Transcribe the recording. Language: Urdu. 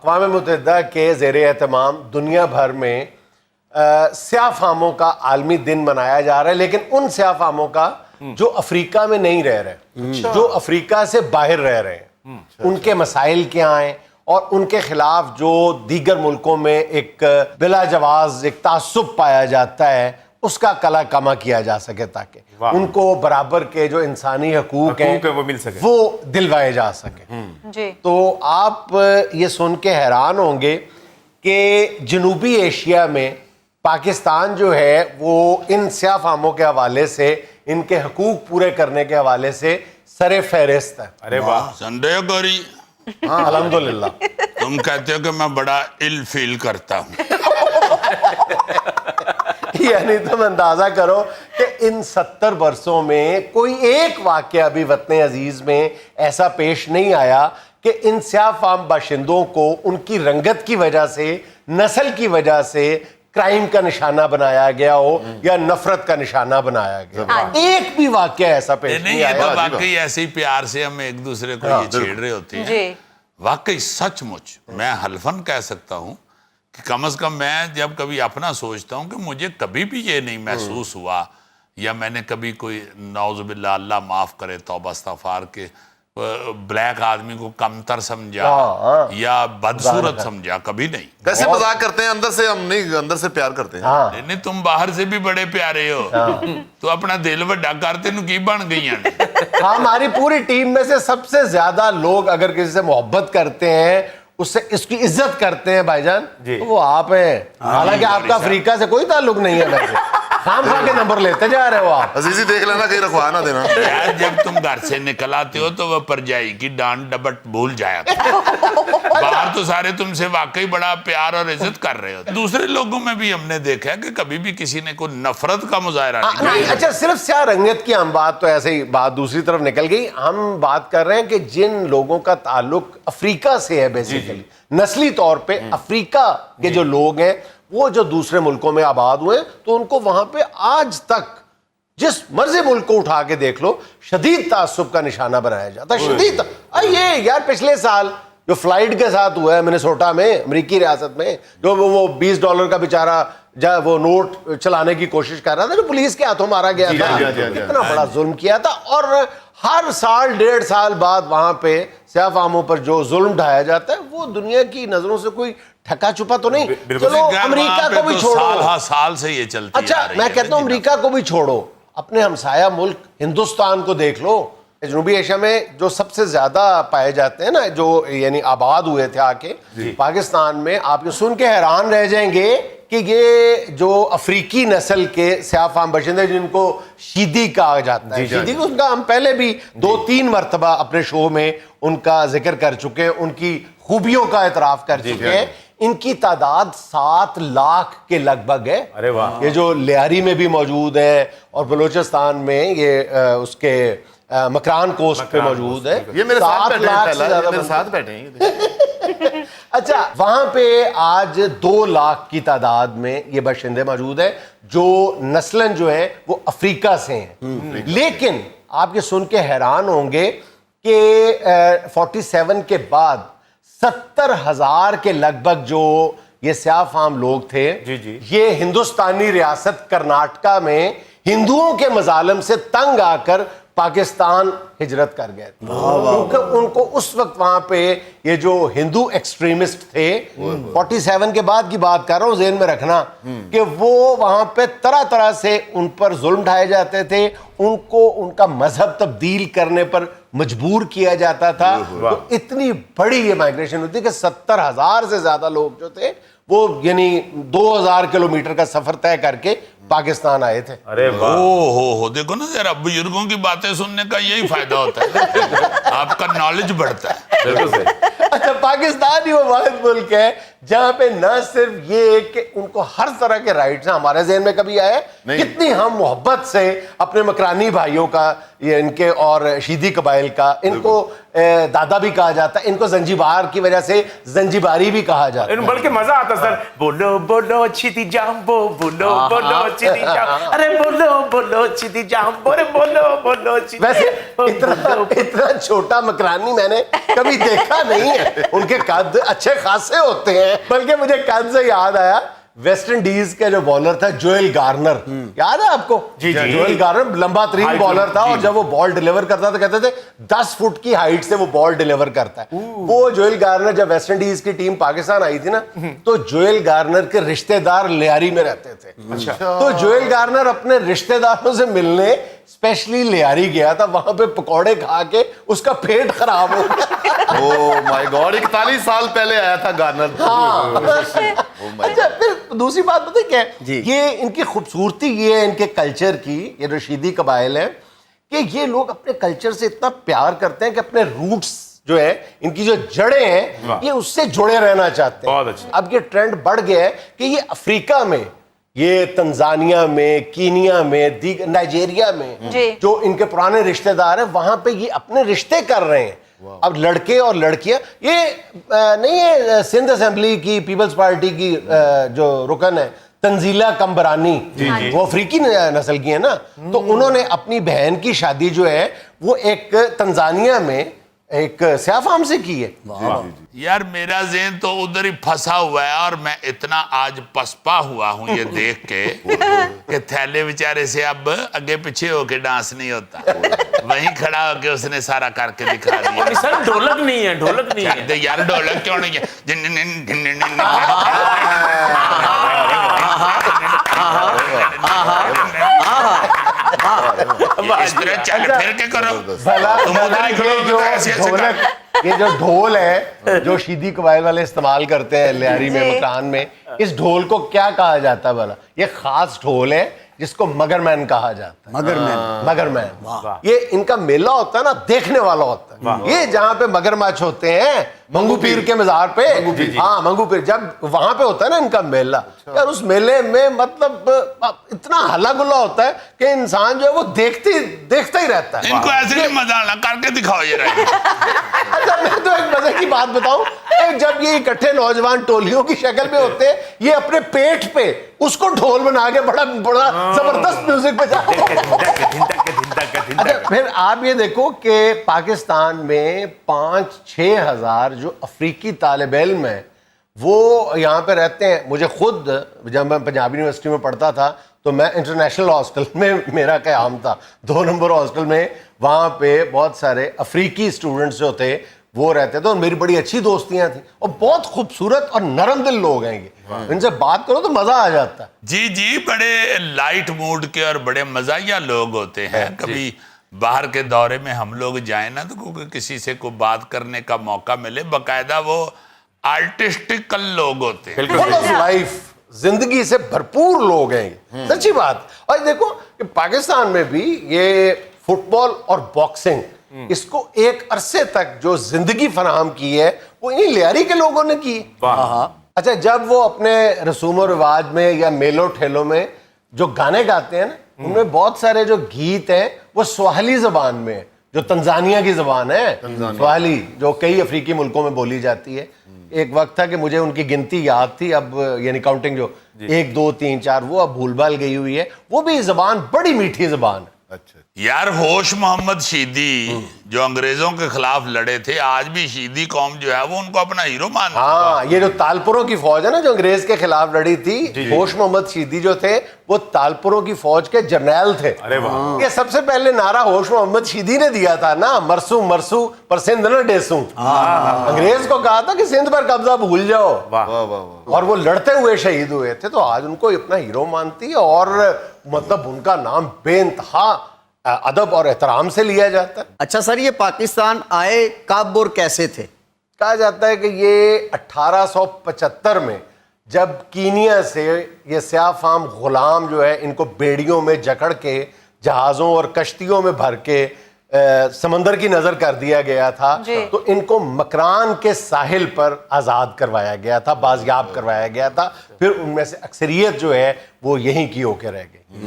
اقوام متحدہ کے زیر اہتمام دنیا بھر میں سیاہ فاموں کا عالمی دن منایا جا رہا ہے، لیکن ان سیاہ فاموں کا جو افریقہ میں نہیں رہ رہے، جو افریقہ سے باہر رہ رہے ہیں، ان کے مسائل کیا ہیں اور ان کے خلاف جو دیگر ملکوں میں ایک بلا جواز ایک تعصب پایا جاتا ہے، اس کا کلا کما کیا جا سکے تاکہ ان کو برابر کے جو انسانی حقوق ہیں وہ مل سکے، وہ دلوائے جا سکے۔ تو آپ یہ سن کے حیران ہوں گے کہ جنوبی ایشیا میں پاکستان جو ہے وہ ان سیاہ فاموں کے حوالے سے، ان کے حقوق پورے کرنے کے حوالے سے سر فہرست ہے۔ ارے واہ، سنڈے گوری ہاں الحمدللہ۔ تم کہتے ہو کہ میں بڑا ال فیل کرتا ہوں، یعنی تم اندازہ کرو کہ ان 70 برسوں میں کوئی ایک واقعہ بھی وطن عزیز میں ایسا پیش نہیں آیا کہ ان سیاہ فام باشندوں کو ان کی رنگت کی وجہ سے، نسل کی وجہ سے کرائم کا نشانہ بنایا گیا ہو یا نفرت کا نشانہ بنایا گیا۔ ایک بھی واقعہ ایسا پیش نہیں نہیں یہ تو آیا۔ واقعی ایسے ہی پیار سے ہم ایک دوسرے کو یہ چھیڑ رہے ہوتے ہیں، واقعی سچ مچ میں حلفاً کہہ سکتا ہوں کہ کم از کم میں جب کبھی اپنا سوچتا ہوں کہ مجھے کبھی بھی یہ نہیں محسوس ہوا یا میں نے کبھی کوئی نعوذ باللہ اللہ معاف کرے توبہ استغفار کے بلیک آدمی کو کمتر سمجھا یا بدصورت سمجھا، کبھی نہیں۔ ویسے مذاق کرتے ہیں، اندر سے ہم نہیں، اندر سے پیار کرتے ہیں۔ نہیں تم باہر سے بھی بڑے پیارے ہو، تو اپنا دل وڈا کرتے نو کی بن گئی ہیں۔ ہماری پوری ٹیم میں سے سب سے زیادہ لوگ اگر کسی سے محبت کرتے ہیں، اس سے اس کی عزت کرتے ہیں بھائی جان، تو وہ آپ ہیں۔ حالانکہ آپ کا افریقہ سے کوئی تعلق نہیں ہے، ویسے خام خواہ کے نمبر لیتے جا رہے ہو آپ۔ عزیزی دیکھ لینا کہیں رکھوا نہ دینا۔ یار جب تم گھر سے نکل آتے ہو تو وہ پرجائی کی ڈانٹ ڈبٹ بھول جایا باہر تو سارے تم سے واقعی بڑا پیار اور عزت کر رہے ہو۔ دوسرے لوگوں میں بھی ہم نے دیکھا ہے کہ کبھی بھی کسی نے کوئی نفرت کا مظاہرہ نہیں کیا۔ اچھا صرف سیاہ رنگت کی ہم بات تو ایسے ہی بات دوسری طرف نکل گئی، ہم بات کر رہے ہیں کہ جن لوگوں کا تعلق افریقہ سے ہے، بیسیکلی نسلی طور پہ افریقہ کے جو لوگ ہیں وہ جو دوسرے ملکوں میں آباد ہوئے، تو ان کو وہاں پہ آج تک جس مرضی ملک کو اٹھا کے دیکھ لو شدید تعصب کا نشانہ بنایا جاتا ہے۔ شدید یہ یار پچھلے سال جو فلائٹ کے ساتھ ہوا ہے منیسوٹا میں، امریکی ریاست میں، جو وہ $20 کا بیچارہ وہ نوٹ چلانے کی کوشش کر رہا تھا، جو پولیس کے ہاتھوں مارا گیا تھا، اتنا بڑا ظلم کیا تھا۔ اور ہر سال 1.5 سال بعد وہاں پہ سیاہ فاموں پر جو ظلم ڈھایا جاتا ہے وہ دنیا کی نظروں سے کوئی ٹھکا چھپا تو نہیں۔ چلو امریکہ کو بھی چھوڑو، سال سے یہ چلتی اچھا میں کہتا ہوں امریکہ کو بھی چھوڑو، اپنے ہمسایہ ملک ہندوستان کو دیکھ لو۔ جنوبی ایشیا میں جو سب سے زیادہ پائے جاتے ہیں نا، جو یعنی آباد ہوئے تھے آ کے پاکستان میں، آپ یہ سن کے حیران رہ جائیں گے کہ یہ جو افریقی نسل کے سیاہ فام باشندے جن کو شیدی کہا جاتا ہے، شیدی ان کا ہم پہلے بھی 2-3 مرتبہ اپنے شو میں ان کا ذکر کر چکے ہیں، ان کی خوبیوں کا اعتراف کر چکے ہیں۔ ان کی تعداد 7 لاکھ کے لگ بھگ ہے۔ ارے واہ، یہ جو لیاری میں بھی موجود ہے اور بلوچستان میں یہ اس کے مکران کوسٹ پہ موجود ہے۔ یہ میرے ساتھ 7 بیٹھے لاکھ ہیں، سے زیادہ میرے ساتھ بیٹھے ہیں۔ اچھا وہاں پہ آج 2 لاکھ کی تعداد میں یہ باشندے موجود ہیں جو نسلاً جو ہیں وہ افریقہ سے ہیں۔ لیکن آپ یہ سن کے حیران ہوں گے کہ 47 کے بعد 70,000 کے لگ بھگ جو یہ سیاہ فام لوگ تھے، یہ ہندوستانی ریاست کرناٹکا میں ہندوؤں کے مظالم سے تنگ آ کر پاکستان ہجرت کر گئے تھے، کیونکہ ان کو اس وقت وہاں پہ یہ جو ہندو ایکسٹریمسٹ تھے، 47 کے بعد کی بات کر رہا ہوں، ذہن میں رکھنا کہ وہ وہاں پہ طرح طرح سے ان پر ظلم ڈھائے جاتے تھے، ان کو ان کا مذہب تبدیل کرنے پر مجبور کیا جاتا تھا۔ تو اتنی بڑی یہ مائگریشن ہوتی ہے کہ 70,000 سے زیادہ لوگ جو تھے وہ یعنی 2000 کلومیٹر کا سفر طے کر کے پاکستان آئے تھے۔ ارے واہ، ہو دیکھو نا ذرا بزرگوں کی باتیں سننے کا یہی فائدہ ہوتا ہے، آپ کا نالج بڑھتا ہے۔ اچھا پاکستان ہی وہ واحد ملک ہے جہاں پہ نہ صرف یہ کہ ان کو ہر طرح کے رائٹس ہیں. ہمارے ذہن میں کبھی آیا ہے کتنی ہم محبت سے اپنے مکرانی بھائیوں کا, یہ ان کے اور شیدی قبائل کا, ان کو دادا بھی کہا جاتا ہے, ان کو زنجیبار کی وجہ سے زنجیباری بھی کہا جاتا ہے, بلکہ مزہ آتا سر, بولو بولو چیتی جامبو, بولو بولو چیتی جامبو, ارے بولو بولو چیتی جامبو, ارے بولو بولو چیتی. ویسے اتنا چھوٹا مکرانی میں نے کبھی دیکھا نہیں ہے. ان کے قد اچھے خاصے ہوتے ہیں. بلکہ مجھے قد سے یاد آیا ویسٹ انڈیز کا جو بالر تھا جوئل گارنر, یاد ہے آپ کو؟ جوئل گارنر لمبا ترین بالر تھا, اور جب وہ بال ڈیلیور کرتا تھا کہتے تھے 10 فٹ کی ہائٹ سے وہ بال ڈیلیور کرتا ہے. وہ جوئل گارنر جب ویسٹ انڈیز کی ٹیم پاکستان آئی تھی نا, تو جوئل گارنر کے رشتہ دار لیاری میں رہتے تھے. تو جوئل گارنر اپنے رشتہ داروں سے ملنے اسپیشلی لیاری گیا تھا. وہاں پہ پکوڑے کھا کے اس کا پیٹ خراب ہو گیا. اوہ مائی گاڈ, 41 سال پہلے آیا تھا گارنر. اچھا پھر دوسری بات پتہ کیا ہے, یہ ان کی خوبصورتی یہ ہے ان کے کلچر کی, یہ رشیدی قبائل ہے, کہ یہ لوگ اپنے کلچر سے اتنا پیار کرتے ہیں کہ اپنے روٹس جو ہے, ان کی جو جڑیں ہیں, یہ اس سے جڑے رہنا چاہتے ہیں. اب یہ ٹرینڈ بڑھ گیا ہے کہ یہ افریقہ میں, یہ تنزانیہ میں, کینیا میں, نائجیریا میں جو ان کے پرانے رشتہ دار ہیں, وہاں پہ یہ اپنے رشتے کر رہے ہیں. اب لڑکے اور لڑکیاں, یہ نہیں ہے سندھ اسمبلی کی پیپلز پارٹی کی جو رکن ہے تنزیلہ کمبرانی, وہ افریقی نسل کی ہے نا, تو انہوں نے اپنی بہن کی شادی جو ہے وہ ایک تنزانیہ میں ایک سیاہ فام سے کی ہے. یار میرا ذہن تو ادھر ہی پھنسا ہوا ہے, اور میں اتنا آج پسپا ہوا ہوں یہ دیکھ کے کہ تھیلے بیچارے سے اب اگے پیچھے ہو کے ڈانس نہیں ہوتا, وہیں کھڑا ہو کے اس نے سارا کر کے دکھا دیا. سر ڈھولک نہیں ہے, ڈھولک نہیں ہے یار, ڈھولک کیوں نہیں ہے؟ اس طرح چل پھر کے کرو. یہ جو ڈھول ہے جو شیدی قبائل والے استعمال کرتے ہیں لیاری میں, مکان میں, اس ڈھول کو کیا کہا جاتا ہے بھلا؟ یہ خاص ڈھول ہے جس کو مگر مین کہا جاتا ہے. مگر مین, یہ ان کا میلہ ہوتا ہے نا, دیکھنے والا ہوتا ہے. یہ جہاں پہ مگر مچھ ہوتے ہیں منگو پیر کے مزار پہ, ہاں منگو پیر, جب وہاں پہ ہوتا ہے نا ان کا میلہ, یار اس میلے میں مطلب اتنا ہلا گلا ہوتا ہے کہ انسان جو ہے وہ دیکھتا ہی رہتا ہے. ان کو ایسے نہیں مزہ آنا, کر کے دکھاؤ یہ رہے. اچھا میں تو ایک مزے کی بات بتاؤں, جب یہ اکٹھے نوجوان ٹولیوں کی شکل میں ہوتے ہیں, یہ اپنے پیٹ پہ اس کو ڈھول بنا کے بڑا زبردست میوزک بجاتے ہیں. اچھا پھر آپ یہ دیکھو کہ پاکستان میں 5-6 ہزار جو افریقی طالب علم ہیں وہ یہاں پہ رہتے ہیں. مجھے خود جب میں پنجاب یونیورسٹی میں پڑھتا تھا تو میں انٹرنیشنل ہاسٹل میں میرا قیام تھا, 2 نمبر ہاسٹل میں. وہاں پہ بہت سارے افریقی اسٹوڈنٹس جو تھے وہ رہتے تھے, اور میری بڑی اچھی دوستیاں تھیں, اور بہت خوبصورت اور نرم دل لوگ ہیں یہ, ان سے بات کرو تو مزہ آ جاتا ہے. جی بڑے لائٹ موڈ کے اور بڑے مزاحیہ لوگ ہوتے ہیں. کبھی باہر کے دورے میں ہم لوگ جائیں نا, تو کسی سے کوئی بات کرنے کا موقع ملے, باقاعدہ وہ آرٹسٹیکل لوگ ہوتے ہیں, فل آف لائف, زندگی سے بھرپور لوگ ہیں یہ, سچی بات. اور دیکھو کہ پاکستان میں بھی یہ فٹ بال اور باکسنگ, اس کو ایک عرصے تک جو زندگی فراہم کی ہے وہ انہی لیاری کے لوگوں نے کی. اچھا جب وہ اپنے رسوم و رواج میں یا میلوں ٹھیلوں میں جو گانے گاتے ہیں نا, ان میں بہت سارے جو گیت ہیں وہ سواحلی زبان میں, جو تنزانیہ کی زبان ہے سواحلی, جو کئی افریقی ملکوں میں بولی جاتی ہے. ایک وقت تھا کہ مجھے ان کی گنتی یاد تھی, اب یعنی کاؤنٹنگ جو 1 2 3 4 وہ اب بھول بھال گئی ہوئی ہے. وہ بھی زبان بڑی میٹھی زبان ہے. یار ہوش محمد شیدی جو انگریزوں کے خلاف لڑے تھے, آج بھی شیدی قوم جو ہے وہ ان کو اپنا ہیرو مانتا ہے. ہاں یہ جو تالپوروں کی فوج ہے نا جو انگریز کے خلاف لڑی تھی, ہوش محمد شیدی جو تھے وہ تالپوروں کی فوج کے جرنیل تھے. یہ سب سے پہلے نعرہ ہوش محمد شیدی نے دیا تھا نا, مرسو مرسو پر سندھ نہ ڈیسوں. انگریز کو کہا تھا کہ سندھ پر قبضہ بھول جاؤ, اور وہ لڑتے ہوئے شہید ہوئے تھے. تو آج ان کو اپنا ہیرو مانتی ہے, اور مطلب ان کا نام بے انتہا ادب اور احترام سے لیا جاتا ہے. اچھا سر, یہ پاکستان آئے کب اور کیسے تھے؟ کہا جاتا ہے کہ یہ 1875 میں جب کینیا سے یہ سیاہ فام غلام جو ہے ان کو بیڑیوں میں جکڑ کے جہازوں اور کشتیوں میں بھر کے سمندر کی نظر کر دیا گیا تھا تو ان کو مکران کے ساحل پر آزاد کروایا گیا تھا، بازیاب کروایا گیا تھا، پھر ان میں سے اکثریت جو ہے وہ یہیں کی ہو کے رہ گئی۔